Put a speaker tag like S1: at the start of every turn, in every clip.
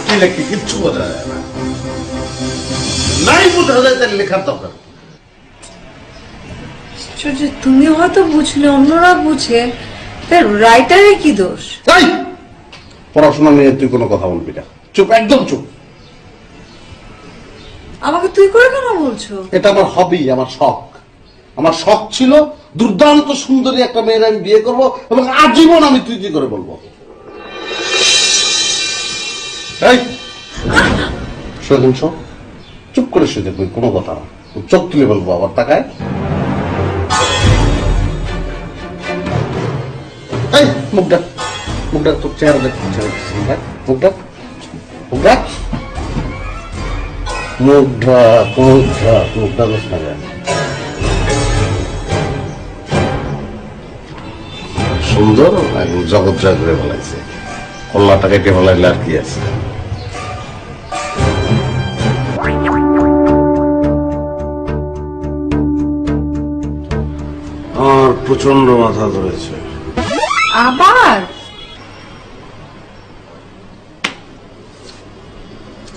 S1: কি লেখি কিচ্ছু বোঝা যায় না, নাই বোঝা যায় তার লেখার দরকার।
S2: তুমি হয়তো বুঝলে, অন্যরা বুঝে, তার রাইটারের কি দোষ?
S1: পড়াশোনা নিয়ে তুই কোনো কথা বলবি না, চুপ, একদম চুপ।
S2: আমাকে তুই করে কেন বলছো?
S1: এটা আমার হবি, আমার শখ। আমার শখ ছিল দুর্দান্ত সুন্দরী একটা মেয়ের আমি বিয়ে করব এবং আজীবন আমি তুই কি করে বলবো। চুপ করে শুয়ে দেখবি, কোনো কথা না, চোখ তুলে বলবো আবার তাকায়। মুখটা মুখটা তোর চেহারা দেখতে মুখটা মুখটা মুখটা মুখটা মুখটা দোষ না যায়। সুন্দর এবং জগৎ জয় করে ফেলাইছে, কল্লাটা কেটে ফেলাইলে আর কি আছে। আমার প্রচন্ড মাথা ধরেছে
S2: আবার।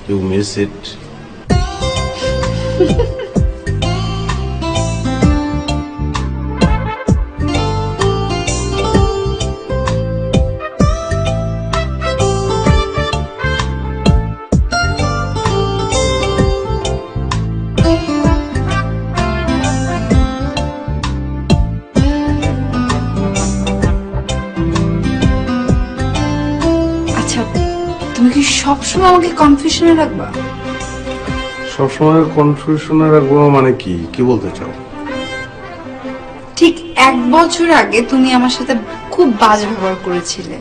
S1: You miss it?
S2: তুমি কি সবসময় আমাকে কনফিউশনে রাখবা?
S1: সবসময় কনফিউশনে রাখবো মানে কি? কি বলতে চাও?
S2: ঠিক 1 বছর আগে তুমি আমার সাথে খুব বাজে ব্যবহার করেছিলে,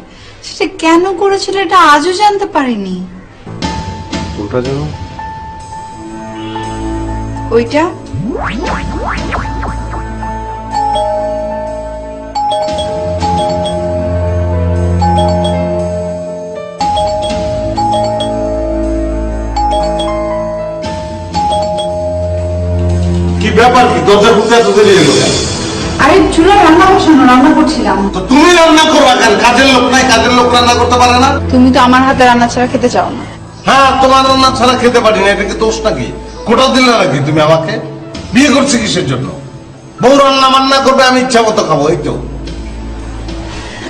S2: সেটা কেন করেছিলে এটা আজও জানতে পারিনি।
S1: কোনটা জানো?
S2: ওইটা
S1: ব্যাপার কি? দরজা খুলতে এত দেরি হলো কেন?
S2: আরে চুলা রান্না বসানো, রান্না করছিলাম।
S1: তো তুমি রান্না করবা কেন? কাজের লোক নাই, কাজের লোক রান্না করতে পারে না?
S2: তুমি তো আমার হাতে রান্না ছাড়া খেতে চাও না।
S1: হ্যাঁ, তোমার রান্না ছাড়া খেতে পারি না, এটা কি দোষ নাকি? কোটা দিলে নাকি তুমি আমাকে? বিয়ে করছি কিসের জন্য? বউ রান্না বান্না করবে, আমি ইচ্ছা মতো খাবো, এই তো।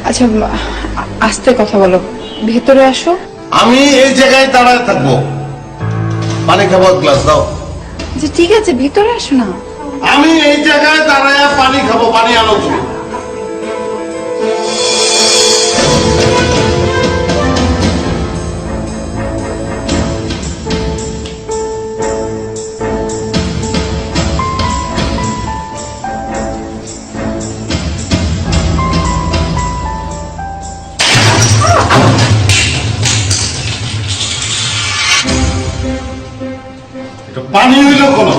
S2: আচ্ছা আস্তে কথা বলো, ভেতরে আসো।
S1: আমি এই জায়গায় দাঁড়ায় থাকবো, পানি খাবো, এক গ্লাস দাও।
S2: আচ্ছা ঠিক আছে, ভেতরে আসো না।
S1: আমি এই জায়গায় দাঁড়ায় পানি খাবো, পানি আনো তুমি। পানি হইল কোন?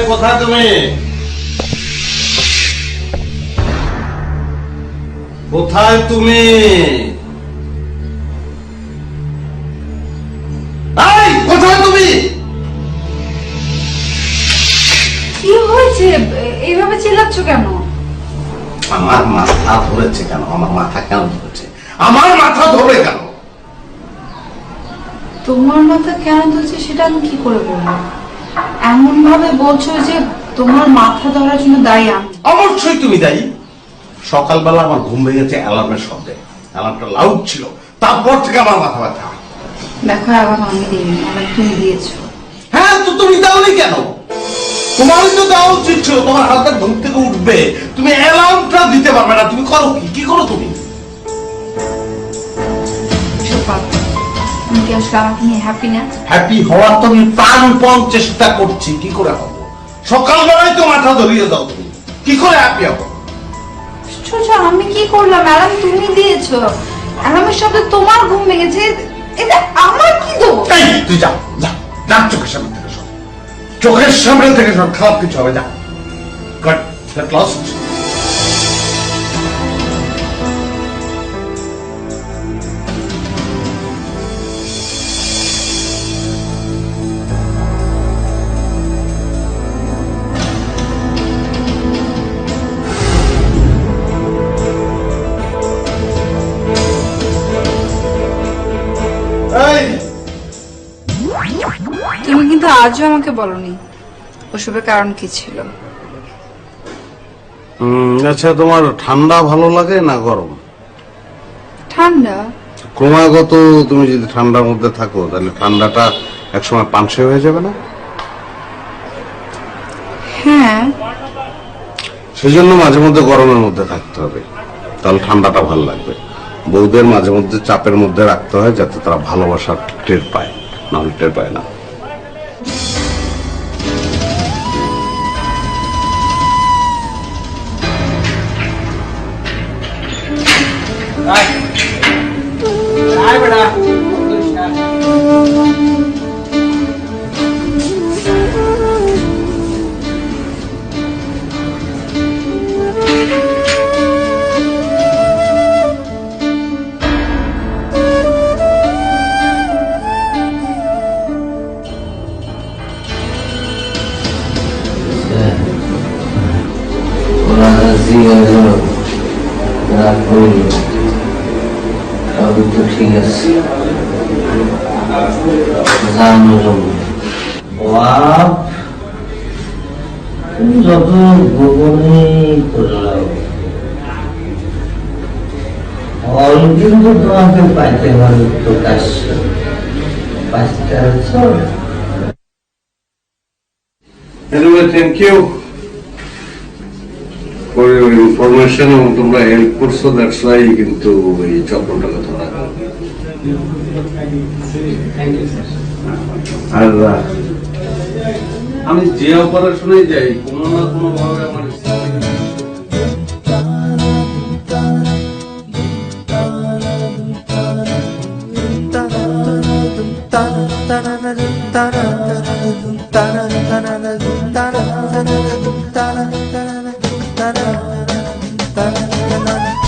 S1: কোথায় তুমি? কোথায় তুমি? কোথায় তুমি?
S2: কি হয়েছে, এইভাবে চিল্লাচ্ছ কেন?
S1: আমার মাথা ধরেছে কেন? আমার মাথা কেন ধরেছে? আমার মাথা ধরে কেন?
S2: তোমার মাথা কেন ধরছে সেটা আমি কি করে বলবো? এমন ভাবে বলছো যে তোমার মাথা ধরার জন্য দায়ী আমি।
S1: অবশ্যই তুমি দায়ী। সকালবেলা আমার ঘুম ভেঙেছে অ্যালার্মের শব্দে, অ্যালার্মটা লাউড ছিল, তারপর থেকে আমার মাথা ব্যথা।
S2: দেখো এখন আমি দিইনি, তুমি দিয়েছো।
S1: হ্যাঁ, তো তুমি দাওনি কেন? তোমারই তো দেওয়া উচিত ছিল, তোমার হালকা ঘুম থেকে উঠবে, তুমি অ্যালার্মটা দিতে পারবে না। তুমি করো কি? কি করো তুমি?
S2: তুমি কি আসলে আমাকে নিয়ে হ্যাপি না?
S1: হ্যাপি হওয়ার তো আমি প্রাণপণ চেষ্টা করছি, কি করে হবো? সকালবেলায় তো মাথা ধরিয়ে দাও, তুমি কি করে হ্যাপি হবো?
S2: আমি কি করলাম? অ্যালার্ম তুমি দিয়েছো, অ্যালার্মের শব্দে তোমার ঘুম ভেঙেছে, এটা আমার কি দোষ?
S1: এই, তুই যা যা যা, চোখের সামনে থেকে সর, চোখের সামনে থেকে সর, খারাপ কিছু হবে, যা গেট লস্ট। এই,
S2: তুমি কিন্তু আজও আমাকে বলনি ওসবের কারণ কি ছিল।
S1: আচ্ছা, তোমার ঠান্ডা ভালো লাগে না গরম?
S2: ঠান্ডা।
S1: ক্রমাগত তুমি যদি ঠান্ডার মধ্যে থাকো তাহলে ঠান্ডাটা একসময় পানসে হয়ে যাবে না?
S2: হ্যাঁ,
S1: সেজন্য মাঝে মধ্যে গরমের মধ্যে থাকতে হবে, তাহলে ঠান্ডাটা ভালো লাগবে। বউদের মাঝে মধ্যে চাপের মধ্যে রাখতে হয় যাতে তারা ভালোবাসার টের পায়, নাহলে টের পায় না।
S3: সবই তো ঠিক আছে, জানো বাপ, তুমি যত গোপনে করলাম ফল কিন্তু তোমাকে পাইতে হবে প্রকাশ্য, পাইতে পারছ?
S1: Anyway, thank you for your information এবং তোমরা হেল্প করছো, দ্যাটস ওয়াই কিন্তু এই চক্রটাকে ধরা গেল। আর আমি যে অপারেশনে যাই কোনো না কোনো ভাবে আমার